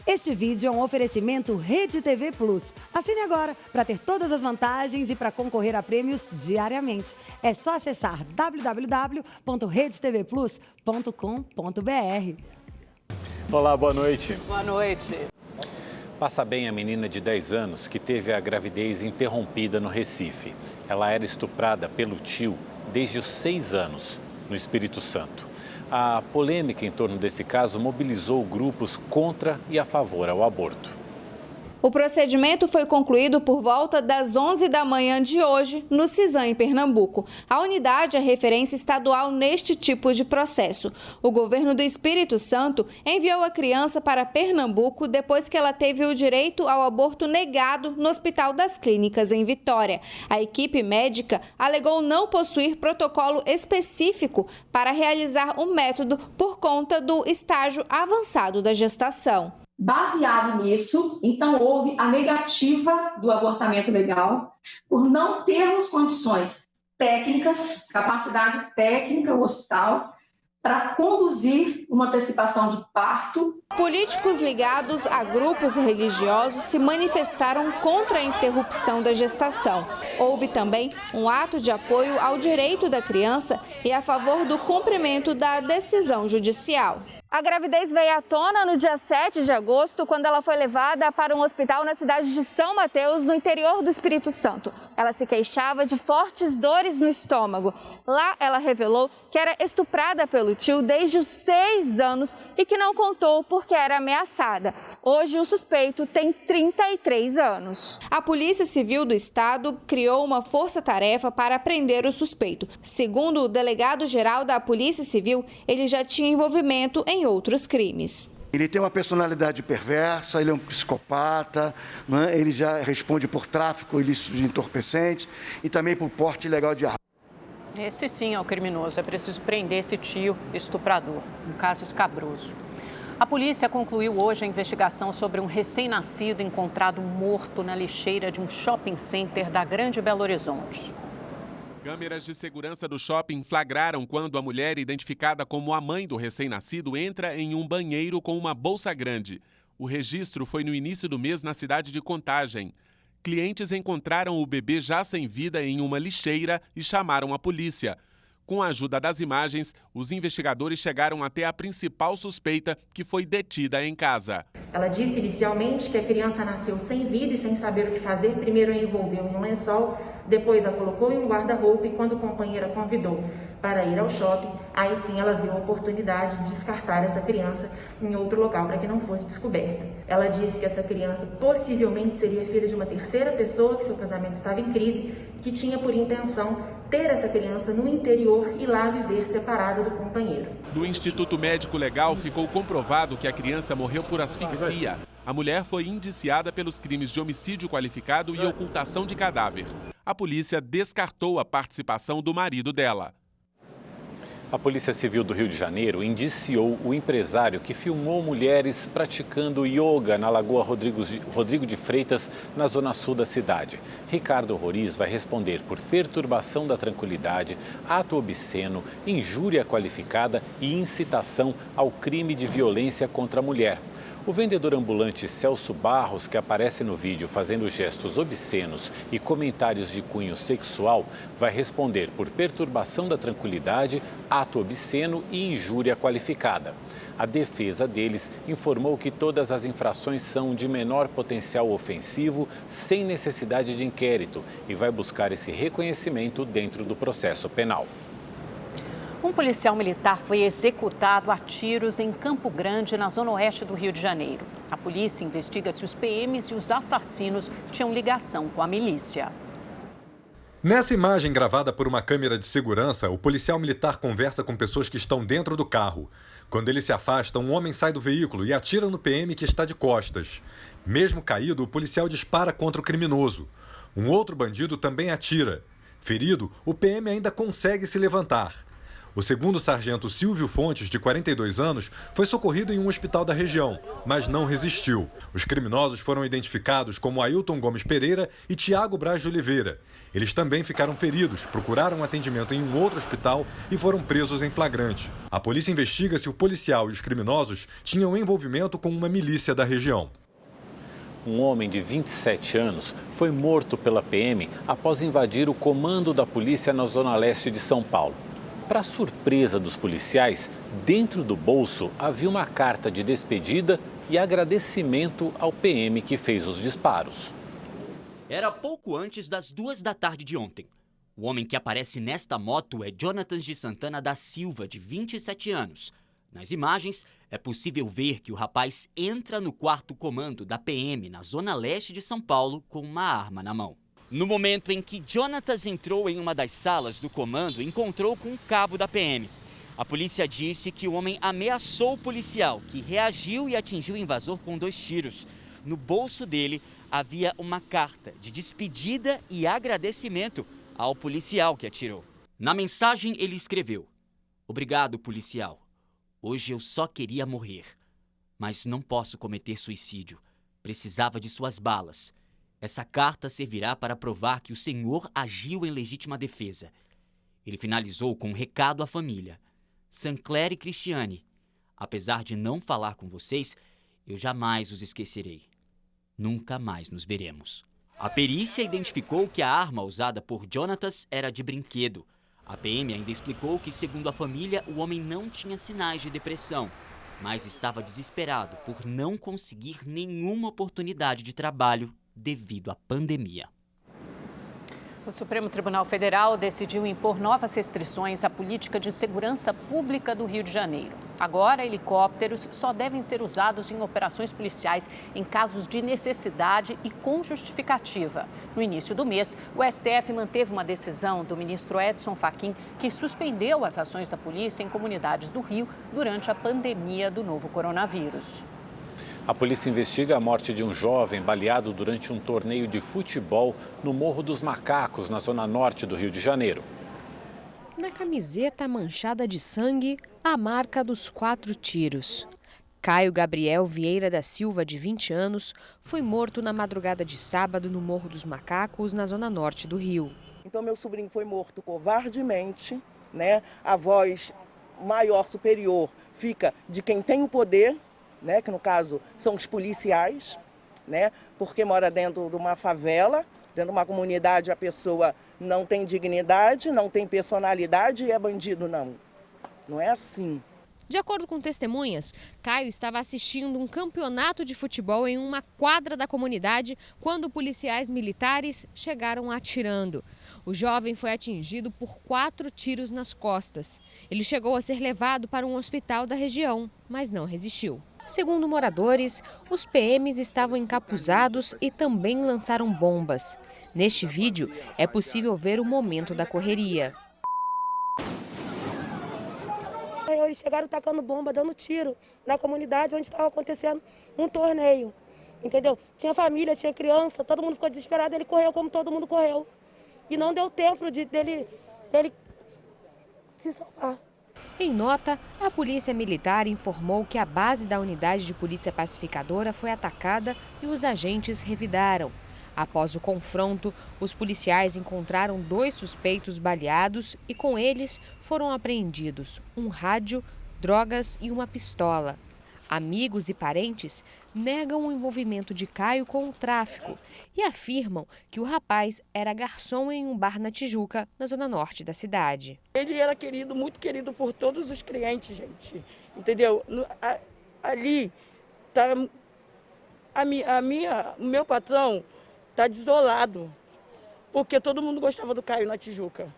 Este vídeo é um oferecimento Rede TV Plus. Assine agora para ter todas as vantagens e para concorrer a prêmios diariamente. É só acessar www.redetvplus.com.br. Olá, boa noite. Boa noite. Passa bem a menina de 10 anos que teve a gravidez interrompida no Recife. Ela era estuprada pelo tio desde os 6 anos, no Espírito Santo. A polêmica em torno desse caso mobilizou grupos contra e a favor ao aborto. O procedimento foi concluído por volta das 11 da manhã de hoje, no Cisan, em Pernambuco. A unidade é referência estadual neste tipo de processo. O governo do Espírito Santo enviou a criança para Pernambuco depois que ela teve o direito ao aborto negado no Hospital das Clínicas, em Vitória. A equipe médica alegou não possuir protocolo específico para realizar o método por conta do estágio avançado da gestação. Baseado nisso, então houve a negativa do abortamento legal por não termos condições técnicas, capacidade técnica, o hospital, para conduzir uma antecipação de parto. Políticos ligados a grupos religiosos se manifestaram contra a interrupção da gestação. Houve também um ato de apoio ao direito da criança e a favor do cumprimento da decisão judicial. A gravidez veio à tona no dia 7 de agosto, quando ela foi levada para um hospital na cidade de São Mateus, no interior do Espírito Santo. Ela se queixava de fortes dores no estômago. Lá, ela revelou que era estuprada pelo tio desde os 6 anos e que não contou porque era ameaçada. Hoje, o suspeito tem 33 anos. A Polícia Civil do Estado criou uma força-tarefa para prender o suspeito. Segundo o delegado-geral da Polícia Civil, ele já tinha envolvimento em outros crimes. Ele tem uma personalidade perversa, ele é um psicopata, né? Ele já responde por tráfico ilícito de entorpecentes e também por porte ilegal de arma. Esse sim é o criminoso. É preciso prender esse tio estuprador. Um caso escabroso. A polícia concluiu hoje a investigação sobre um recém-nascido encontrado morto na lixeira de um shopping center da Grande Belo Horizonte. Câmeras de segurança do shopping flagraram quando a mulher, identificada como a mãe do recém-nascido, entra em um banheiro com uma bolsa grande. O registro foi no início do mês na cidade de Contagem. Clientes encontraram o bebê já sem vida em uma lixeira e chamaram a polícia. Com a ajuda das imagens, os investigadores chegaram até a principal suspeita, que foi detida em casa. Ela disse inicialmente que a criança nasceu sem vida e sem saber o que fazer. Primeiro a envolveu em um lençol, depois a colocou em um guarda-roupa e quando o companheiro a convidou para ir ao shopping, aí sim ela viu a oportunidade de descartar essa criança em outro local para que não fosse descoberta. Ela disse que essa criança possivelmente seria filha de uma terceira pessoa, que seu casamento estava em crise, que tinha por intenção ter essa criança no interior e lá viver separada do companheiro. No Instituto Médico Legal ficou comprovado que a criança morreu por asfixia. A mulher foi indiciada pelos crimes de homicídio qualificado e ocultação de cadáver. A polícia descartou a participação do marido dela. A Polícia Civil do Rio de Janeiro indiciou o empresário que filmou mulheres praticando yoga na Lagoa Rodrigo de Freitas, na zona sul da cidade. Ricardo Roriz vai responder por perturbação da tranquilidade, ato obsceno, injúria qualificada e incitação ao crime de violência contra a mulher. O vendedor ambulante Celso Barros, que aparece no vídeo fazendo gestos obscenos e comentários de cunho sexual, vai responder por perturbação da tranquilidade, ato obsceno e injúria qualificada. A defesa deles informou que todas as infrações são de menor potencial ofensivo, sem necessidade de inquérito, e vai buscar esse reconhecimento dentro do processo penal. Um policial militar foi executado a tiros em Campo Grande, na zona oeste do Rio de Janeiro. A polícia investiga se os PMs e os assassinos tinham ligação com a milícia. Nessa imagem gravada por uma câmera de segurança, o policial militar conversa com pessoas que estão dentro do carro. Quando ele se afasta, um homem sai do veículo e atira no PM que está de costas. Mesmo caído, o policial dispara contra o criminoso. Um outro bandido também atira. Ferido, o PM ainda consegue se levantar. O segundo sargento Silvio Fontes, de 42 anos, foi socorrido em um hospital da região, mas não resistiu. Os criminosos foram identificados como Ailton Gomes Pereira e Tiago Braz de Oliveira. Eles também ficaram feridos, procuraram atendimento em um outro hospital e foram presos em flagrante. A polícia investiga se o policial e os criminosos tinham envolvimento com uma milícia da região. Um homem de 27 anos foi morto pela PM após invadir o comando da polícia na zona leste de São Paulo. Para surpresa dos policiais, dentro do bolso havia uma carta de despedida e agradecimento ao PM que fez os disparos. Era pouco antes das 2 da tarde de ontem. O homem que aparece nesta moto é Jonathan de Santana da Silva, de 27 anos. Nas imagens, é possível ver que o rapaz entra no quarto comando da PM na zona leste de São Paulo com uma arma na mão. No momento em que Jonatas entrou em uma das salas do comando, encontrou com um cabo da PM. A polícia disse que o homem ameaçou o policial, que reagiu e atingiu o invasor com 2 tiros. No bolso dele havia uma carta de despedida e agradecimento ao policial que atirou. Na mensagem ele escreveu: "Obrigado, policial. Hoje eu só queria morrer, mas não posso cometer suicídio. Precisava de suas balas. Essa carta servirá para provar que o senhor agiu em legítima defesa." Ele finalizou com um recado à família: "Sancler e Cristiane, apesar de não falar com vocês, eu jamais os esquecerei. Nunca mais nos veremos." A perícia identificou que a arma usada por Jonatas era de brinquedo. A PM ainda explicou que, segundo a família, o homem não tinha sinais de depressão, mas estava desesperado por não conseguir nenhuma oportunidade de trabalho devido à pandemia. O Supremo Tribunal Federal decidiu impor novas restrições à política de segurança pública do Rio de Janeiro. Agora, helicópteros só devem ser usados em operações policiais em casos de necessidade e com justificativa. No início do mês, o STF manteve uma decisão do ministro Edson Fachin que suspendeu as ações da polícia em comunidades do Rio durante a pandemia do novo coronavírus. A polícia investiga a morte de um jovem baleado durante um torneio de futebol no Morro dos Macacos, na zona norte do Rio de Janeiro. Na camiseta manchada de sangue, a marca dos 4 tiros. Caio Gabriel Vieira da Silva, de 20 anos, foi morto na madrugada de sábado no Morro dos Macacos, na zona norte do Rio. Então, meu sobrinho foi morto covardemente, né? A voz maior, superior, fica de quem tem o poder, né, que no caso são os policiais, né, porque mora dentro de uma favela, dentro de uma comunidade, a pessoa não tem dignidade, não tem personalidade e é bandido, não. Não é assim. De acordo com testemunhas, Caio estava assistindo um campeonato de futebol em uma quadra da comunidade quando policiais militares chegaram atirando. O jovem foi atingido por 4 tiros nas costas. Ele chegou a ser levado para um hospital da região, mas não resistiu. Segundo moradores, os PMs estavam encapuzados e também lançaram bombas. Neste vídeo, é possível ver o momento da correria. Eles chegaram tacando bomba, dando tiro na comunidade onde estava acontecendo um torneio, entendeu? Tinha família, tinha criança, todo mundo ficou desesperado, ele correu como todo mundo correu. E não deu tempo dele se salvar. Em nota, a Polícia Militar informou que a base da Unidade de Polícia Pacificadora foi atacada e os agentes revidaram. Após o confronto, os policiais encontraram 2 suspeitos baleados e com eles foram apreendidos um rádio, drogas e uma pistola. Amigos e parentes negam o envolvimento de Caio com o tráfico e afirmam que o rapaz era garçom em um bar na Tijuca, na zona norte da cidade. Ele era querido, muito querido por todos os clientes, gente, entendeu? Ali, tá, o meu patrão está desolado, porque todo mundo gostava do Caio na Tijuca.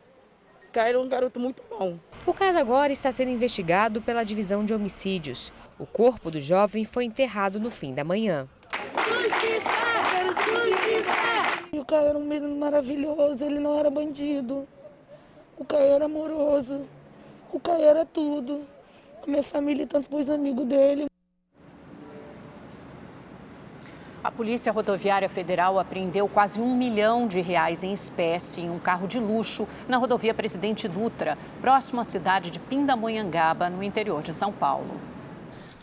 O Caio era um garoto muito bom. O caso agora está sendo investigado pela Divisão de Homicídios. O corpo do jovem foi enterrado no fim da manhã. O Caio era um menino maravilhoso, ele não era bandido. O Caio era amoroso. O Caio era tudo. A minha família e tanto para os amigos dele. A Polícia Rodoviária Federal apreendeu quase R$1 milhão em espécie em um carro de luxo na rodovia Presidente Dutra, próximo à cidade de Pindamonhangaba, no interior de São Paulo.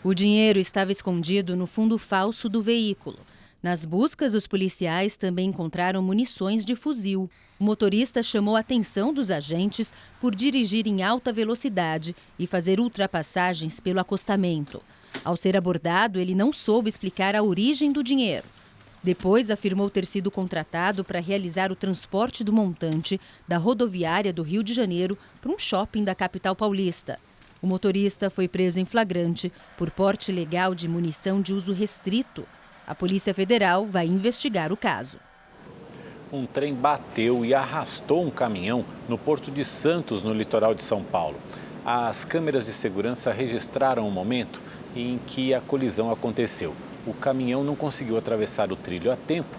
O dinheiro estava escondido no fundo falso do veículo. Nas buscas, os policiais também encontraram munições de fuzil. O motorista chamou a atenção dos agentes por dirigir em alta velocidade e fazer ultrapassagens pelo acostamento. Ao ser abordado, ele não soube explicar a origem do dinheiro. Depois, afirmou ter sido contratado para realizar o transporte do montante da rodoviária do Rio de Janeiro para um shopping da capital paulista. O motorista foi preso em flagrante por porte ilegal de munição de uso restrito. A Polícia Federal vai investigar o caso. Um trem bateu e arrastou um caminhão no Porto de Santos, no litoral de São Paulo. As câmeras de segurança registraram o momento em que a colisão aconteceu. O caminhão não conseguiu atravessar o trilho a tempo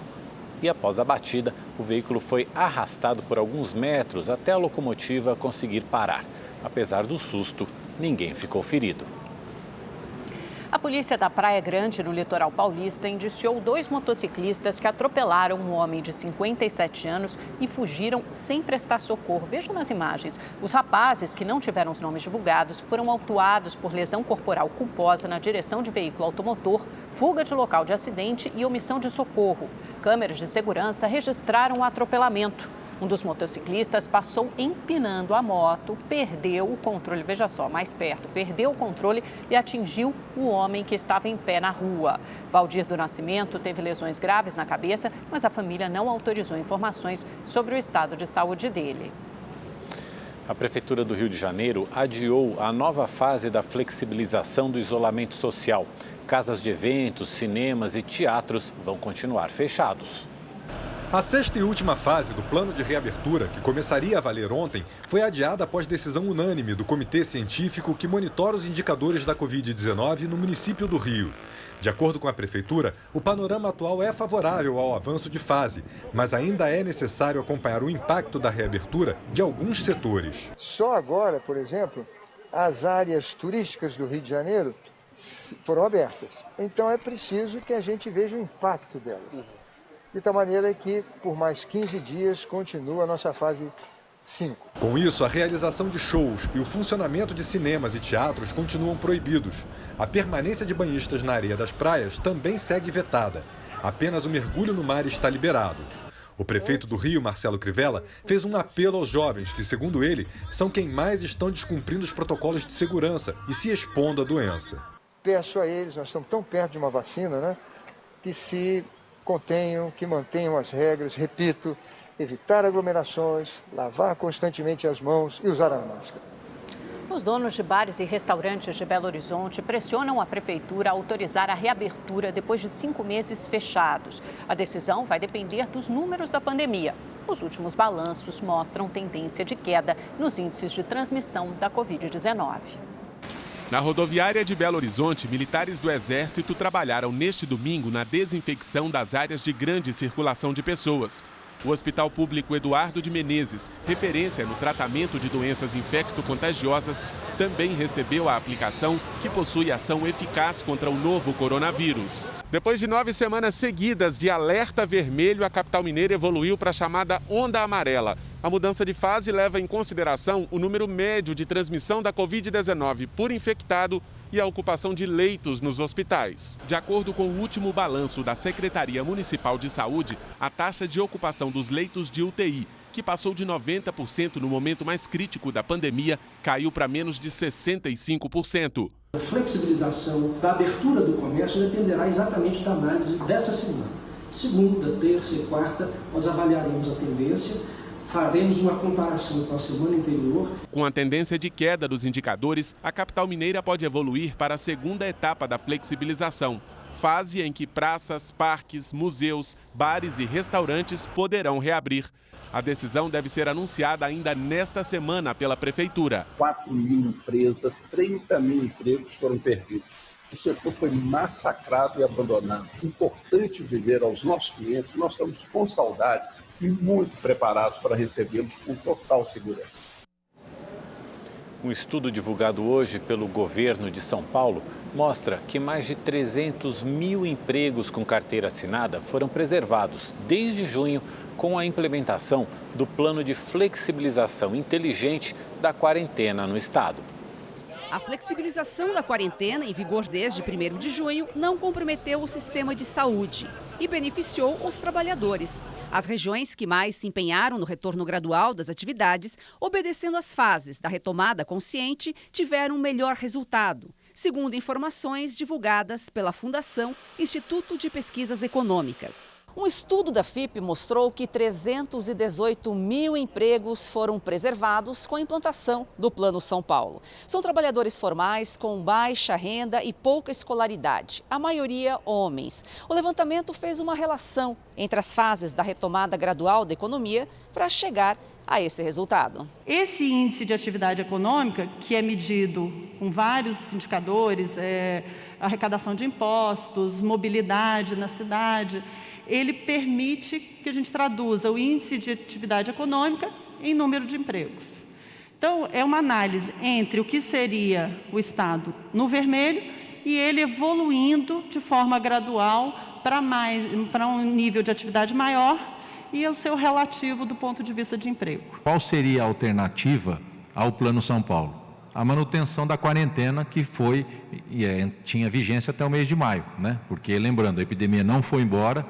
e, após a batida, o veículo foi arrastado por alguns metros até a locomotiva conseguir parar. Apesar do susto, ninguém ficou ferido. A polícia da Praia Grande, no litoral paulista, indiciou 2 motociclistas que atropelaram um homem de 57 anos e fugiram sem prestar socorro. Vejam nas imagens. Os rapazes, que não tiveram os nomes divulgados, foram autuados por lesão corporal culposa na direção de veículo automotor, fuga de local de acidente e omissão de socorro. Câmeras de segurança registraram o atropelamento. Um dos motociclistas passou empinando a moto, perdeu o controle, veja só, mais perto, perdeu o controle e atingiu o homem que estava em pé na rua. Valdir do Nascimento teve lesões graves na cabeça, mas a família não autorizou informações sobre o estado de saúde dele. A Prefeitura do Rio de Janeiro adiou a nova fase da flexibilização do isolamento social. Casas de eventos, cinemas e teatros vão continuar fechados. A sexta e última fase do plano de reabertura, que começaria a valer ontem, foi adiada após decisão unânime do Comitê Científico que monitora os indicadores da Covid-19 no município do Rio. De acordo com a Prefeitura, o panorama atual é favorável ao avanço de fase, mas ainda é necessário acompanhar o impacto da reabertura de alguns setores. Só agora, por exemplo, as áreas turísticas do Rio de Janeiro foram abertas. Então é preciso que a gente veja o impacto delas. De tal maneira que, por mais 15 dias, continua a nossa fase 5. Com isso, a realização de shows e o funcionamento de cinemas e teatros continuam proibidos. A permanência de banhistas na areia das praias também segue vetada. Apenas o mergulho no mar está liberado. O prefeito do Rio, Marcelo Crivella, fez um apelo aos jovens que, segundo ele, são quem mais estão descumprindo os protocolos de segurança e se expondo à doença. Peço a eles, nós estamos tão perto de uma vacina, né, que se contenham, que mantenham as regras, repito, evitar aglomerações, lavar constantemente as mãos e usar a máscara. Os donos de bares e restaurantes de Belo Horizonte pressionam a prefeitura a autorizar a reabertura depois de 5 meses fechados. A decisão vai depender dos números da pandemia. Os últimos balanços mostram tendência de queda nos índices de transmissão da Covid-19. Na rodoviária de Belo Horizonte, militares do Exército trabalharam neste domingo na desinfecção das áreas de grande circulação de pessoas. O Hospital Público Eduardo de Menezes, referência no tratamento de doenças infecto-contagiosas, também recebeu a aplicação que possui ação eficaz contra o novo coronavírus. Depois de 9 semanas seguidas de alerta vermelho, a capital mineira evoluiu para a chamada onda amarela. A mudança de fase leva em consideração o número médio de transmissão da Covid-19 por infectado e a ocupação de leitos nos hospitais. De acordo com o último balanço da Secretaria Municipal de Saúde, a taxa de ocupação dos leitos de UTI, que passou de 90% no momento mais crítico da pandemia, caiu para menos de 65%. A flexibilização da abertura do comércio dependerá exatamente da análise dessa semana. Segunda, terça e quarta, nós avaliaremos a tendência. Faremos uma comparação com a semana anterior. Com a tendência de queda dos indicadores, a capital mineira pode evoluir para a segunda etapa da flexibilização, fase em que praças, parques, museus, bares e restaurantes poderão reabrir. A decisão deve ser anunciada ainda nesta semana pela Prefeitura. 4 mil empresas, 30 mil empregos foram perdidos. O setor foi massacrado e abandonado. Importante dizer aos nossos clientes, nós estamos com saudade e muito preparados para recebê-los com total segurança. Um estudo divulgado hoje pelo governo de São Paulo mostra que mais de 300 mil empregos com carteira assinada foram preservados desde junho com a implementação do plano de flexibilização inteligente da quarentena no estado. A flexibilização da quarentena, em vigor desde 1º de junho, não comprometeu o sistema de saúde e beneficiou os trabalhadores. As regiões que mais se empenharam no retorno gradual das atividades, obedecendo às fases da retomada consciente, tiveram um melhor resultado, segundo informações divulgadas pela Fundação Instituto de Pesquisas Econômicas. Um estudo da FIPE mostrou que 318 mil empregos foram preservados com a implantação do Plano São Paulo. São trabalhadores formais com baixa renda e pouca escolaridade, a maioria homens. O levantamento fez uma relação entre as fases da retomada gradual da economia para chegar a esse resultado. Esse índice de atividade econômica, que é medido com vários indicadores, arrecadação de impostos, mobilidade na cidade, ele permite que a gente traduza o índice de atividade econômica em número de empregos. Então, é uma análise entre o que seria o estado no vermelho e ele evoluindo de forma gradual para um nível de atividade maior e o seu relativo do ponto de vista de emprego. Qual seria a alternativa ao Plano São Paulo? A manutenção da quarentena que foi tinha vigência até o mês de maio, né? Porque, lembrando, a epidemia não foi embora.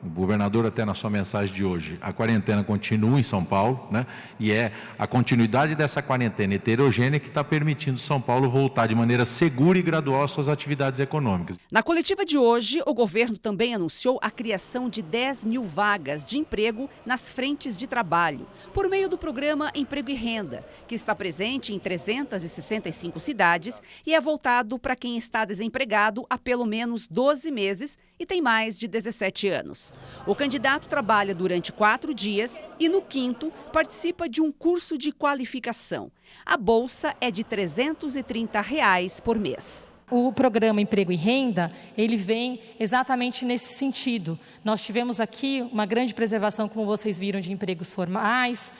O governador, até na sua mensagem de hoje, a quarentena continua em São Paulo, né? E é a continuidade dessa quarentena heterogênea que está permitindo São Paulo voltar de maneira segura e gradual às suas atividades econômicas. Na coletiva de hoje, o governo também anunciou a criação de 10 mil vagas de emprego nas frentes de trabalho, por meio do programa Emprego e Renda, que está presente em 365 cidades e é voltado para quem está desempregado há pelo menos 12 meses e tem mais de 17 anos. O candidato trabalha durante 4 dias e, no 5º, participa de um curso de qualificação. A bolsa é de R$ 330 por mês. O programa Emprego e Renda, ele vem exatamente nesse sentido. Nós tivemos aqui uma grande preservação, como vocês viram, de empregos formais,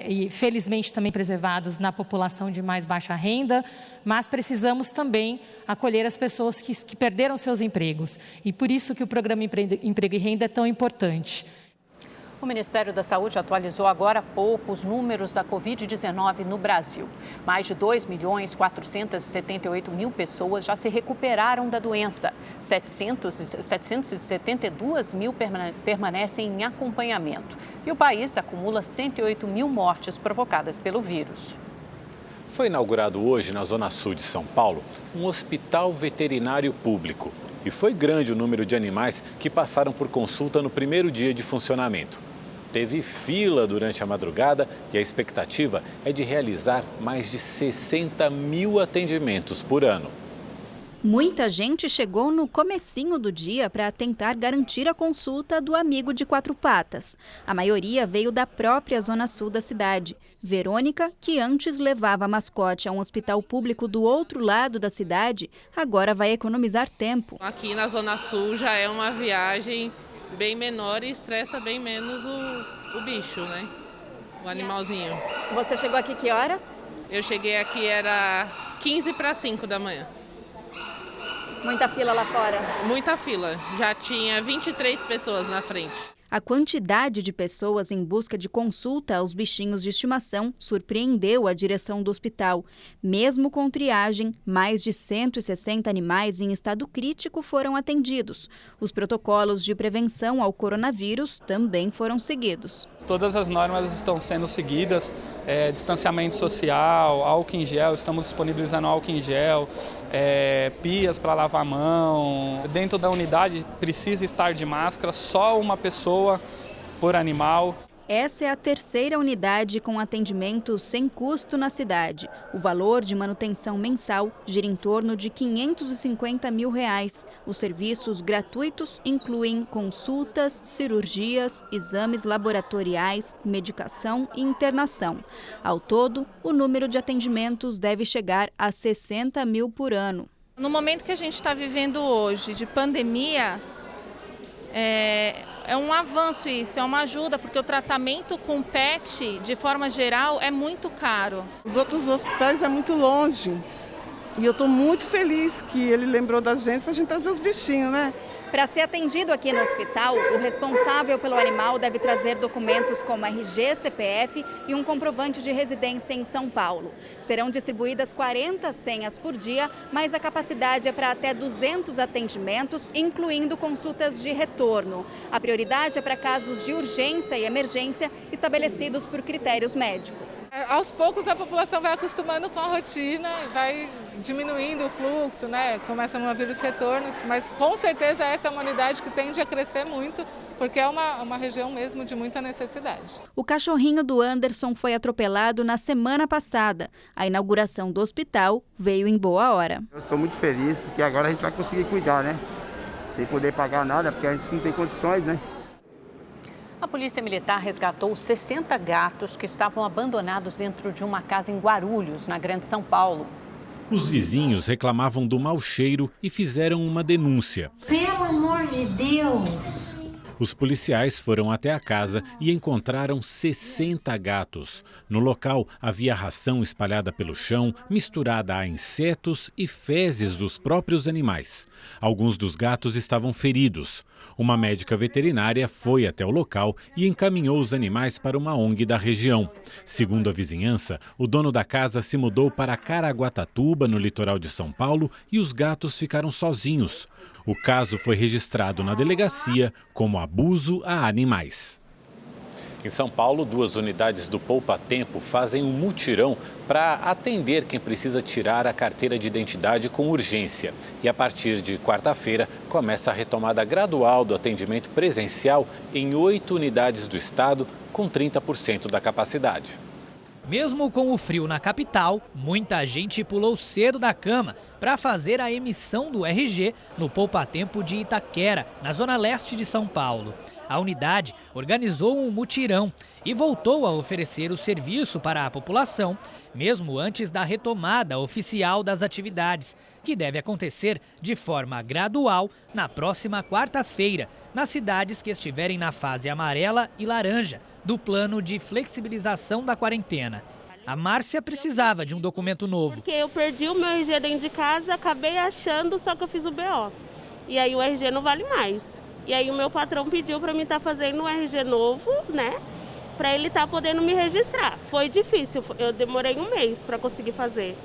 e felizmente também preservados na população de mais baixa renda, mas precisamos também acolher as pessoas que perderam seus empregos. E por isso que o programa Emprego e Renda é tão importante. O Ministério da Saúde atualizou agora há pouco os números da Covid-19 no Brasil. Mais de 2.478.000 pessoas já se recuperaram da doença. 772 mil permanecem em acompanhamento. E o país acumula 108 mil mortes provocadas pelo vírus. Foi inaugurado hoje, na Zona Sul de São Paulo, um hospital veterinário público. E foi grande o número de animais que passaram por consulta no primeiro dia de funcionamento. Teve fila durante a madrugada e a expectativa é de realizar mais de 60 mil atendimentos por ano. Muita gente chegou no comecinho do dia para tentar garantir a consulta do amigo de 4 patas. A maioria veio da própria Zona Sul da cidade. Verônica, que antes levava a mascote a um hospital público do outro lado da cidade, agora vai economizar tempo. Aqui na Zona Sul já é uma viagem bem menor e estressa bem menos o bicho, né? O animalzinho. Você chegou aqui que horas? Eu cheguei aqui, era 4:45 da manhã. Muita fila lá fora? Muita fila. Já tinha 23 pessoas na frente. A quantidade de pessoas em busca de consulta aos bichinhos de estimação surpreendeu a direção do hospital. Mesmo com triagem, mais de 160 animais em estado crítico foram atendidos. Os protocolos de prevenção ao coronavírus também foram seguidos. Todas as normas estão sendo seguidas, distanciamento social, álcool em gel, estamos disponibilizando álcool em gel, pias para lavar a mão. Dentro da unidade precisa estar de máscara, só uma pessoa por animal. Essa é a terceira unidade com atendimento sem custo na cidade. O valor de manutenção mensal gira em torno de R$ 550 mil. Os serviços gratuitos incluem consultas, cirurgias, exames laboratoriais, medicação e internação. Ao todo, o número de atendimentos deve chegar a 60 mil por ano. No momento que a gente está vivendo hoje, de pandemia, é um avanço isso, é uma ajuda, porque o tratamento com PET, de forma geral, é muito caro. Os outros hospitais é muito longe, E eu estou muito feliz que ele lembrou da gente para a gente trazer os bichinhos, né? Para ser atendido aqui no hospital, o responsável pelo animal deve trazer documentos como RG, CPF e um comprovante de residência em São Paulo. Serão distribuídas 40 senhas por dia, mas a capacidade é para até 200 atendimentos, incluindo consultas de retorno. A prioridade é para casos de urgência e emergência estabelecidos por critérios médicos. Aos poucos a população vai acostumando com a rotina, vai diminuindo o fluxo, né? Começam a vir os retornos, mas com certeza essa é uma unidade que tende a crescer muito, porque é uma região mesmo de muita necessidade. O cachorrinho do Anderson foi atropelado na semana passada. A inauguração do hospital veio em boa hora. Eu estou muito feliz porque agora a gente vai conseguir cuidar, né? Sem poder pagar nada, porque a gente não tem condições, né? A Polícia Militar resgatou 60 gatos que estavam abandonados dentro de uma casa em Guarulhos, na Grande São Paulo. Os vizinhos reclamavam do mau cheiro e fizeram uma denúncia. Pelo amor de Deus! Os policiais foram até a casa e encontraram 60 gatos. No local havia ração espalhada pelo chão, misturada a insetos e fezes dos próprios animais. Alguns dos gatos estavam feridos. Uma médica veterinária foi até o local e encaminhou os animais para uma ONG da região. Segundo a vizinhança, o dono da casa se mudou para Caraguatatuba, no litoral de São Paulo, e os gatos ficaram sozinhos. O caso foi registrado na delegacia como abuso a animais. Em São Paulo, 2 unidades do Poupa Tempo fazem um mutirão para atender quem precisa tirar a carteira de identidade com urgência. E a partir de quarta-feira, começa a retomada gradual do atendimento presencial em 8 unidades do estado, com 30% da capacidade. Mesmo com o frio na capital, muita gente pulou cedo da cama para fazer a emissão do RG no Poupa Tempo de Itaquera, na zona leste de São Paulo. A unidade organizou um mutirão e voltou a oferecer o serviço para a população, mesmo antes da retomada oficial das atividades, que deve acontecer de forma gradual na próxima quarta-feira, nas cidades que estiverem na fase amarela e laranja do plano de flexibilização da quarentena. A Márcia precisava de um documento novo. Porque eu perdi o meu RG dentro de casa, acabei achando, só que eu fiz o BO. E aí o RG não vale mais. E aí o meu patrão pediu para mim estar fazendo um RG novo, né? Para ele estar podendo me registrar. Foi difícil, eu demorei um mês para conseguir fazer.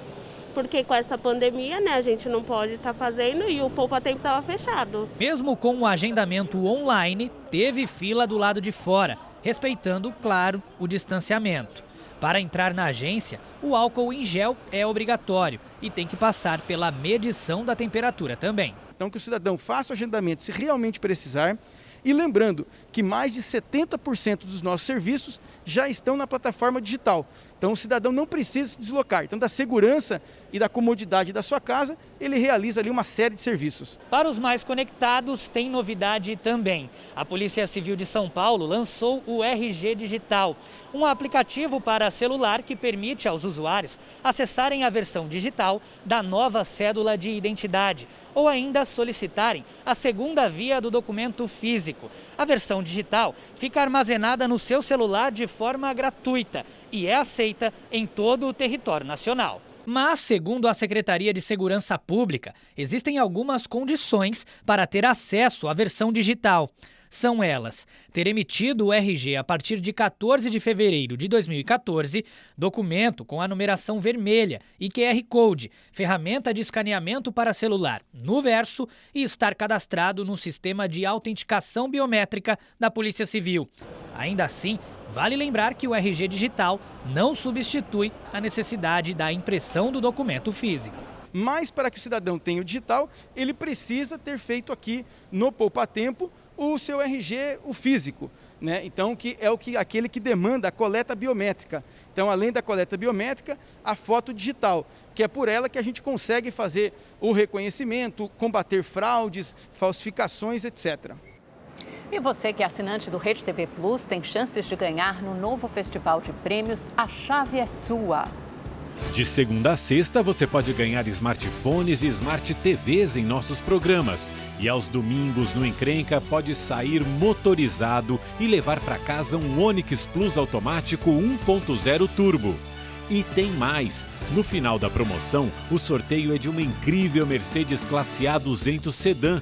Porque com essa pandemia, né, a gente não pode estar fazendo e o Poupa Tempo estava fechado. Mesmo com o agendamento online, teve fila do lado de fora, respeitando, claro, o distanciamento. Para entrar na agência, o álcool em gel é obrigatório e tem que passar pela medição da temperatura também. Então que o cidadão faça o agendamento se realmente precisar. E lembrando que mais de 70% dos nossos serviços já estão na plataforma digital. Então o cidadão não precisa se deslocar. Então da segurança e da comodidade da sua casa, ele realiza ali uma série de serviços. Para os mais conectados, tem novidade também. A Polícia Civil de São Paulo lançou o RG Digital, um aplicativo para celular que permite aos usuários acessarem a versão digital da nova cédula de identidade ou ainda solicitarem a segunda via do documento físico. A versão digital fica armazenada no seu celular de forma gratuita e é aceita em todo o território nacional. Mas, segundo a Secretaria de Segurança Pública, existem algumas condições para ter acesso à versão digital. São elas: ter emitido o RG a partir de 14 de fevereiro de 2014, documento com a numeração vermelha e QR Code, ferramenta de escaneamento para celular no verso e estar cadastrado no sistema de autenticação biométrica da Polícia Civil. Ainda assim, vale lembrar que o RG digital não substitui a necessidade da impressão do documento físico. Mas para que o cidadão tenha o digital, ele precisa ter feito aqui no Poupa Tempo o seu RG, o físico, né? Então, que é aquele que demanda a coleta biométrica. Então, além da coleta biométrica, a foto digital, que é por ela que a gente consegue fazer o reconhecimento, combater fraudes, falsificações, etc. E você que é assinante do Rede TV Plus tem chances de ganhar no novo Festival de Prêmios A Chave é Sua. De segunda a sexta, você pode ganhar smartphones e smart TVs em nossos programas. E aos domingos, no Encrenca, pode sair motorizado e levar para casa um Onix Plus automático 1.0 Turbo. E tem mais! No final da promoção, o sorteio é de uma incrível Mercedes Classe A 200 Sedã.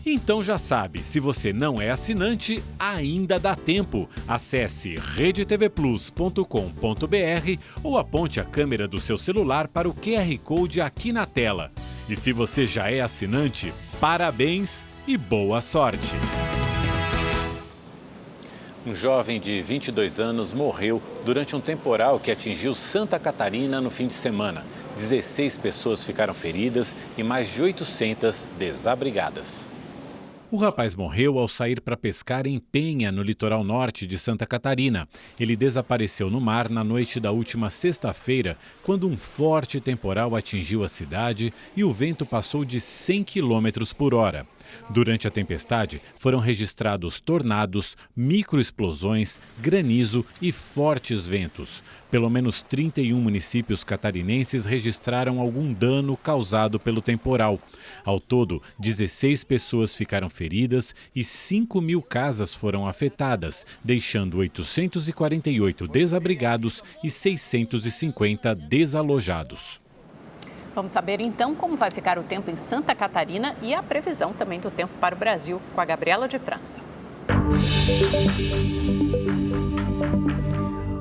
Então já sabe, se você não é assinante, ainda dá tempo. Acesse redetvplus.com.br ou aponte a câmera do seu celular para o QR Code aqui na tela. E se você já é assinante, parabéns e boa sorte! Um jovem de 22 anos morreu durante um temporal que atingiu Santa Catarina no fim de semana. 16 pessoas ficaram feridas e mais de 800 desabrigadas. O rapaz morreu ao sair para pescar em Penha, no litoral norte de Santa Catarina. Ele desapareceu no mar na noite da última sexta-feira, quando um forte temporal atingiu a cidade e o vento passou de 100 km por hora. Durante a tempestade, foram registrados tornados, microexplosões, granizo e fortes ventos. Pelo menos 31 municípios catarinenses registraram algum dano causado pelo temporal. Ao todo, 16 pessoas ficaram feridas e 5.000 casas foram afetadas, deixando 848 desabrigados e 650 desalojados. Vamos saber então como vai ficar o tempo em Santa Catarina e a previsão também do tempo para o Brasil com a Gabriela de França.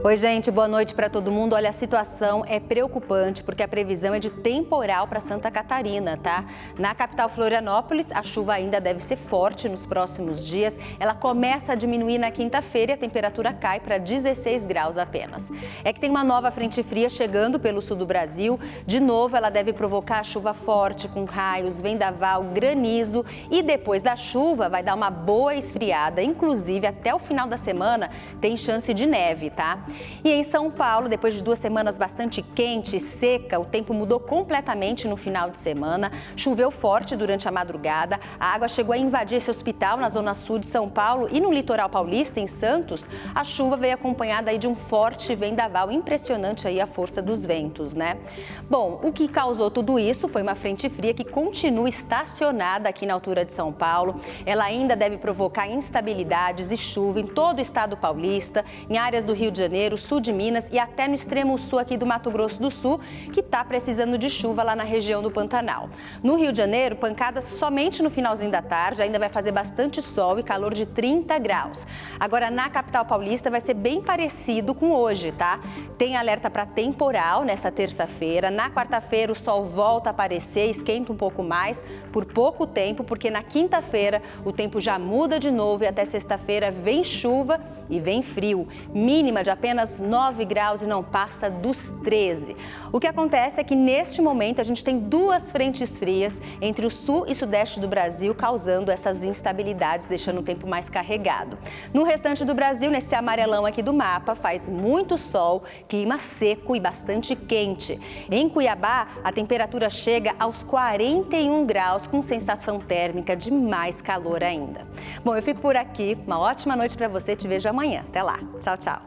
Oi, gente, boa noite para todo mundo. Olha, a situação é preocupante porque a previsão é de temporal para Santa Catarina, tá? Na capital Florianópolis, a chuva ainda deve ser forte nos próximos dias. Ela começa a diminuir na quinta-feira e a temperatura cai para 16 graus apenas. É que tem uma nova frente fria chegando pelo sul do Brasil. De novo, ela deve provocar chuva forte com raios, vendaval, granizo e depois da chuva vai dar uma boa esfriada. Inclusive, até o final da semana tem chance de neve, tá? E em São Paulo, depois de 2 semanas bastante quente e seca, o tempo mudou completamente no final de semana. Choveu forte durante a madrugada, a água chegou a invadir esse hospital na zona sul de São Paulo e no litoral paulista, em Santos, a chuva veio acompanhada aí de um forte vendaval, impressionante aí a força dos ventos, né? Bom, o que causou tudo isso foi uma frente fria que continua estacionada aqui na altura de São Paulo. Ela ainda deve provocar instabilidades e chuva em todo o estado paulista, em áreas do Rio de Janeiro, sul de Minas e até no extremo sul aqui do Mato Grosso do Sul, que está precisando de chuva lá na região do Pantanal. No Rio de Janeiro, pancadas somente no finalzinho da tarde, ainda vai fazer bastante sol e calor de 30 graus. Agora, na capital paulista vai ser bem parecido com hoje, tá? Tem alerta para temporal nesta terça-feira. Na quarta-feira o sol volta a aparecer, esquenta um pouco mais por pouco tempo, porque na quinta-feira o tempo já muda de novo e até sexta-feira vem chuva e vem frio. Mínima de apenas 9 graus e não passa dos 13. O que acontece é que neste momento a gente tem 2 frentes frias entre o sul e sudeste do Brasil, causando essas instabilidades, deixando o tempo mais carregado. No restante do Brasil, nesse amarelão aqui do mapa, faz muito sol, clima seco e bastante quente. Em Cuiabá, a temperatura chega aos 41 graus, com sensação térmica de mais calor ainda. Bom, eu fico por aqui. Uma ótima noite para você. Te vejo amanhã. Até lá. Tchau, tchau.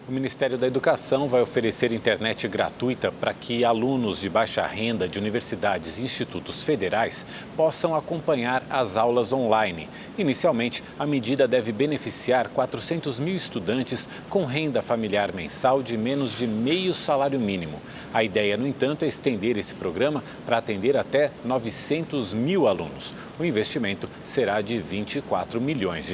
O Ministério da Educação vai oferecer internet gratuita para que alunos de baixa renda de universidades e institutos federais possam acompanhar as aulas online. Inicialmente, a medida deve beneficiar 400 mil estudantes com renda familiar mensal de menos de meio salário mínimo. A ideia, no entanto, é estender esse programa para atender até 900 mil alunos. O investimento será de R$ 24 milhões.